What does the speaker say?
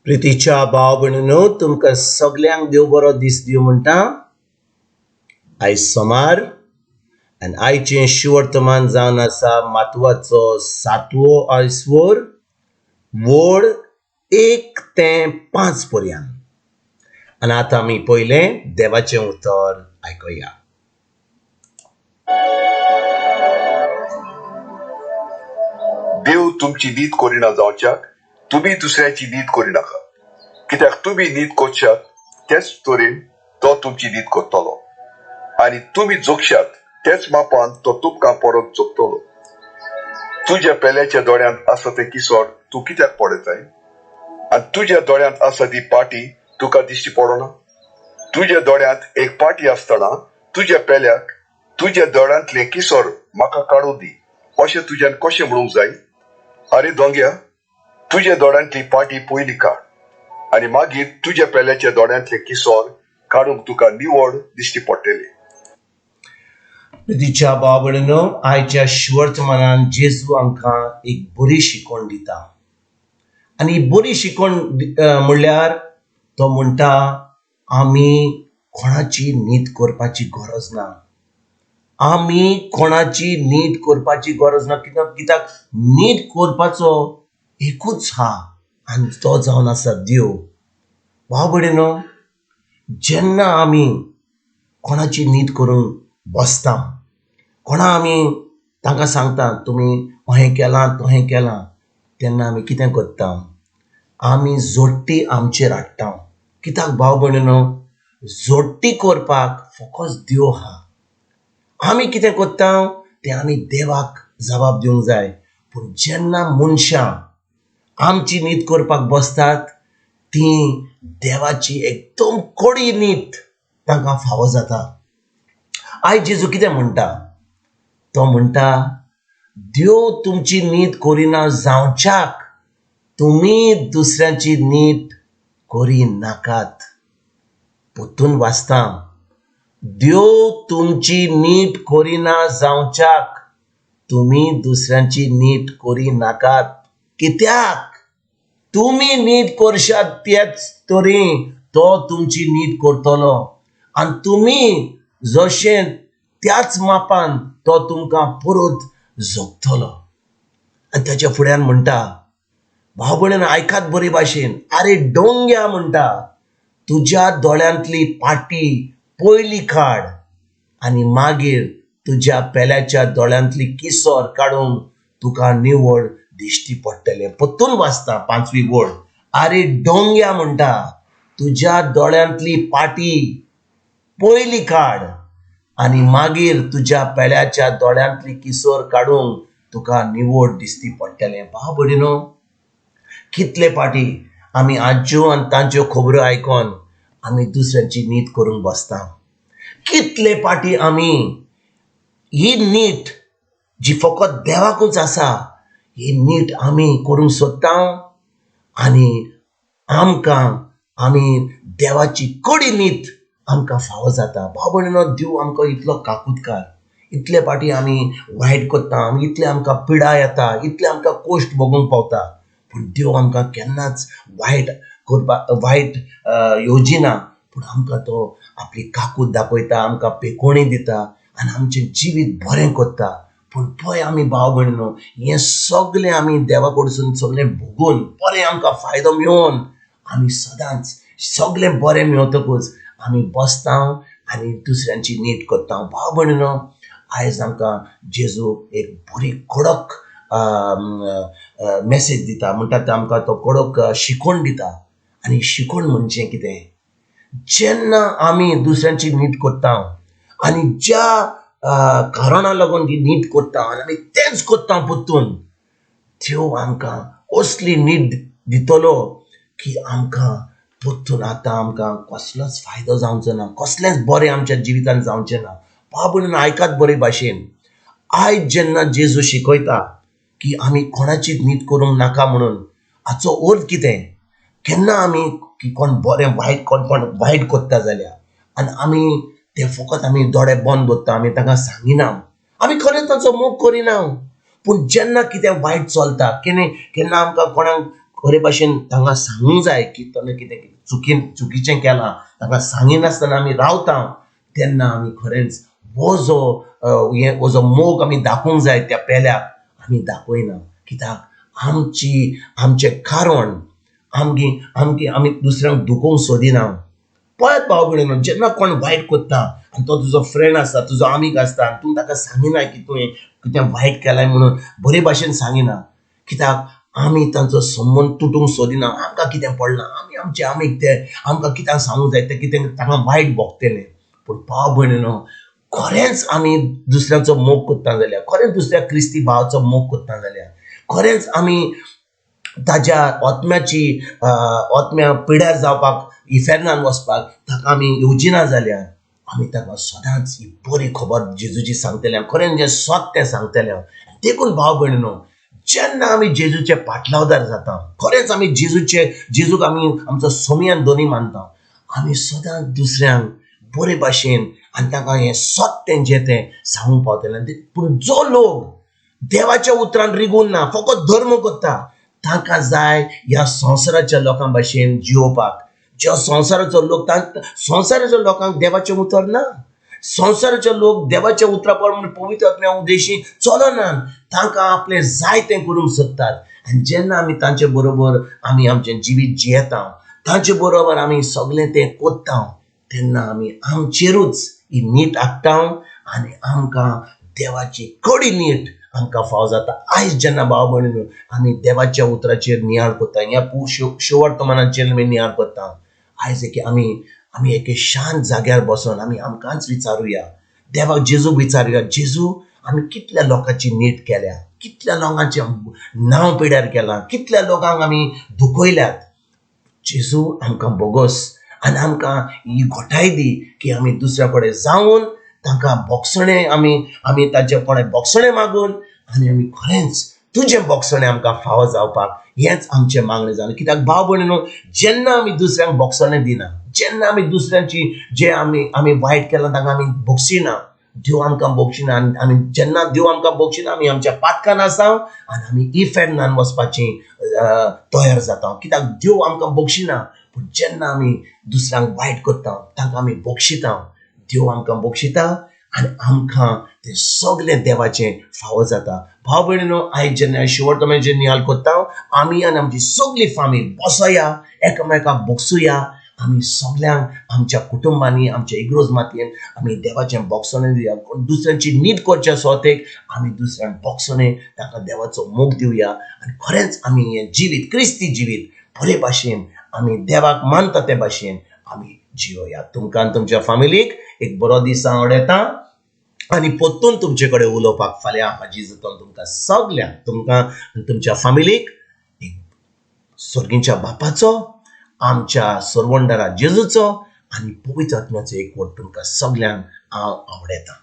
प्रितीच्या भाव भयणीनो, तुमकां सगल्यांक देव बरो दीस दिवं म्हणटा. आयज सोमार आनी आयचें शिवर्तमान जावन आसा मातवाचो 7वो आयसवोर, वोड 1 ते 5 पर्यंत. आनी आतां आमी पयलें देवाचें उतर आयकुया. देव तुमची नीत करिना जावच्याक तुम्ही दुसऱ्याची नीत करिनाका, कित्याक तुम्ही नीत करशात तेच तरेन तो तुमची नीत करतलो, आणि तुम्ही जोगशात तेच मापान तो तुमकां परत जोगतलो. तुज्या पेल्याच्या दोळ्यांत आसा ते किसोर तूं कित्याक पडयताय, आणि तुज्या दोळ्यांत आसा ती पाटी तुका दिश्टी पडना. तुज्या दोळ्यांत एक पाटी आसतना तुज्या पेल्याक तुज्या दोळ्यांतले किसोर म्हाका काडून दी अशें तुज्यान कशें म्हणूंक जाय. अरे दोंग्या, तुज्या दोळ्यांतली पाटी पयली काड, आणि मागीर तुज्या पेल्याच्या दोळ्यांतले किसोर काडूंक तुका निवड दिश्टी पडटली. प्रितीच्या भाव भयणीनो, आयच्या शिवर्तमानान जेजू आमकां एक बरी शिकवण दिता. आनी बरी शिकवण म्हणल्यार तो म्हणटा आमी कोणाची नीत करपाची गरज ना. आमी कोणाची नीत करपाची गरज ना, कित्याक नीत करपाचो एकूच हा, आनी तो जावन आसा देव. भाव भयणीनो, जेन्ना आमी कोणाची नीत करूंक बसता, कोणा आमी तांकां सांगता तुमी अहें केलां तहें केलां, तेन्ना आमी कितें करता, आमी जोडटी आमचेर हाडटा. कित्याक भाव भयणीनो, जोडटी करपाक फकत देव हा. आमी कितें करता तें आमी देवाक जबाब दिवंक जाय. पूण जेन्ना मनशां आमची नीत करपाक बसतात, ती देवाची एकदम कडी नीत तांकां फावो जाता. आयज जेजू कितें म्हणटा, तो म्हणटा देव तुमची नीत करिना जावच्याक तुमी दुसऱ्याची नीत करिनाकात. पोतून वाचता, देव तुमची नीत करिना जावच्याक तुमी दुसऱ्यांची नीत करिनाकात. कित्याक तुमी नीत करशात तेच तरी तो तुमची नीत करतलो, आनी तुमी जशें त्याच मापान तो तुमकां परत जोगतलो. आनी ताच्या फुड्यान म्हणटा, भाव भयणीन आयकात बरे भाशेन, आरे डोंग्या म्हणटा, तुज्या दोळ्यांतली पाटी पयली काड, आनी मागीर तुज्या पेल्याच्या दोळ्यांतली किसोर काडूंक तुका निवड दिश्टी पडटलें. परतून वाचता 5वी वड, आरे डोंग्या म्हणटा, तुज्या दोळ्यांतली पाटी पयली काड, आनी मागीर तुज्या पेल्याच्या दोळ्यांतली किसोर काडूंक तुका निवड दिश्टी पडटलें. भाव भयणीनो, कितले पाटी आमी आज्यो आनी तांच्यो खबरो आयकोन आमी दुसऱ्यांची नीत करूंक बसता. कितले पाटी आमी ही नीट जी फकत देवाकूच आसा, ही नीट आमी करूंक सोदता, आनी आमी देवाची कडी नीत आमकां फावो जाता. भाव भयणीनो, देव आमकां इतलो काकूटकार, इतले पाटी आमी वायट करता, इतले आमकां पिडा येता, इतले आमकां कोश्ट भोगूंक पावता, पूण देव आमकां केन्नाच वायट येवजिना. पूण आमकां तो आपली काकूट दाखयता, आमकां पेकोणी दिता, आनी आमचें जिवीत बरें करता. पूण पळय आमी भाव भयणीनो, हें सगळें आमी देवा कडसून सगळें भोगून बरें आमकां फायदो मेळोवन आमी सदांच सगळें बरें मेळतकूच आमी बसता आनी दुसऱ्यांची नीट करता. भाव भयणीनो, आयज आमकां जेजू एक बरी कडक मेसेज दिता, म्हणटा आमकां तो कडक शिकवण दिता. आनी शिकवण म्हणजे कितें, जेन्ना आमी दुसऱ्यांची नीट करता आनी ज्या कारणां लागून ती नीट करता आनी आमी तेंच करता परतून, देव आमकां असली नीट दितलो की आमकां परतून आतां आमकां कसलोच फायदो जावचो ना, कसलेंच बरें आमच्या जिवितान जावचें ना. भाव भयणीनो, आयकात बरे भाशेन, आयज जेन्ना जेजू शिकयता की आमी कोणाची नीत करूंक नाका म्हणून, हाचो अर्थ कितें, केन्ना आमी कोण बरें कोण वायट करता जाल्यार आनी आमी ते फकत आमी दोळे बंद दवरता, आमी तांकां सांगिना, आमी खरेंच ताचो मोग करिना. पूण जेन्ना कितें वायट चलता, केन्ना आमकां कोणाक बरे भाशेन तांकां सांगूंक जाय की ताणें कितें चुकीचें केलां तांकां सांगिनासतना आमी रावता तेन्ना आमी खरेंच हो जो मोग आमी दाखोवंक जाय त्या पेल्याक आमी दाखयना. कित्याक आमचें कारण आमी दुसऱ्यांक दुखोवंक सोदिना. पळत भाव भयणीनो, जेन्ना कोण वायट कोत्ता आनी तो तुजो फ्रेंड आसता, तुजो आमीक आसता, आनी तूं ताका सांगिना की तुवें कितें वायट केलाय म्हणून बरे भाशेन सांगिना. कित्याक आमी तांचो संबंद तुटूंक सोदिना. आमकां कितें पडलां, आमी आमचे आमीक ते आमकां कित्याक सांगूंक जाय ते कितें तांकां वायट भोगतलें. पूण भाव भयणीनो, खरेंच आमी दुसऱ्याचो मोग कोत्ता जाल्यार, खरेंच दुसऱ्या क्रिस्ती भावाचो मोग कोत्ता जाल्यार, खरेंच आमी ताज्या आत्म्या पिड्यार जावपाक इफेर्नान वचपाक ताका आमी येवजिना जाल्यार आमी ताका सदांच ही बरी खबर जेजूची सांगतले, खरें जें सत्य तें सांगतले. देखून भाव भयणीनो, जेन्ना आमी जेजूचे पाटलावदार जाता, खरेंच आमी जेजूक आमी आमचो सोमी आनी दोनी मानता, आमी सदांच दुसऱ्यांक बरे भाशेन आनी ताका हें सत्य जें तें सांगूंक पावतले. पूण जो लोक देवाच्या उतरान रिगून ना, फकत धर्म करता, तांकां जाय ह्या संवसाराच्या लोकां भाशेन जिवपाक. जो संवसाराचो लोकांक देवाचें उतर ना. संवसाराचे लोक देवाच्या उतरा प्रमाणे पवित्र आत्म्या उद्देशी चलना. तांकां आपलें जाय तें करूंक सोदतात. आनी जेन्ना आमी तांचे बरोबर आमी आमचें जिवीत जियेता, तांचे बरोबर आमी सगळें तें कोत्ता, तेन्ना आमी आमचेरूच ही नीट हाडटा आनी आमकां देवाची कडी नीट आमकां फाव जाता. आयज जेन्ना भाव भयणीनो आमी देवाच्या उतराचेर नियाळ कोत्ता, ह्या शिवर्तमानाचेर आमी नियाळ कोत्ता, आयज आमी एके शांत जाग्यार बसून आमी आमकांच विचारुया, देवाक जेजूक विचारुया, जेजू आमी कितल्या लोकांची नीट केल्या, कितल्या लोकांचें नांव पिड्यार केलां, कितल्या लोकांक आमी दुखयल्यात. जेजू आमकां बोगोस आनी आमकां ही घोटाय दी की आमी दुसऱ्या कडेन जावन तांकां बोगसणें आमी ताचे कोणें बोगसणें मागून आनी आमी खरेंच तुजें बोगसणें आमकां फावो जावपाक हेंच आमचें मागणें जालें. कित्याक भाव भयणीनो, जेन्ना आमी दुसऱ्यांक बोगसणें दिना, जेन्ना आमी दुसऱ्यांची जे आमी वायट केलां तांकां आमी बोगसिना, देव आमकां बोगशिना. आनी जेन्ना देव आमकां बोगशिना आमी आमच्या पातकान आसा आनी आमी इफेर्नान वचपाची तयार जाता. कित्याक देव आमकां बोगशिना, पूण जेन्ना आमी दुसऱ्यांक वायट करता तांकां आमी बोगशिता, देव आमकां बोगशिता आनी आमकां तें सगळें देवाचें फावो जाता. भाव भयणीनो, आयज जेन्ना शिवर्तमाचेर नियाळ कोत्ता, आमी आनी आमची सगळी फामील बसया, एकामेकाक बोगसुया, आमी सगळ्यांक आमच्या कुटुंबांनी आमच्या इग्रोज मातयेन आमी देवाचें बोगसणें दिवया. दुसऱ्यांची नीट करच्या सोतेक आमी दुसऱ्यांक बोगसणें ताका देवाचो मोग दिवया आनी खरेंच आमी हें जिवीत, क्रिस्ती जिवीत बरे भाशेन आमी देवाक मानता ते भाशेन आमी जियोया. तुमकां आनी तुमच्या फामिलीक एक बरो दीस हांव आवडेता आनी परतून तुमचे कडेन उलोवपाक फाल्यां हाजी जतन तुमकां सगल्यांक, तुमकां आनी तुमच्या फामिलीक एक स्वर्गीच्या बापाचो, आमच्या सर्वंडरा जेजूचो आनी पवित्र आत्म्याचो एक वट तुमकां सगल्यांक हांव आवडेता.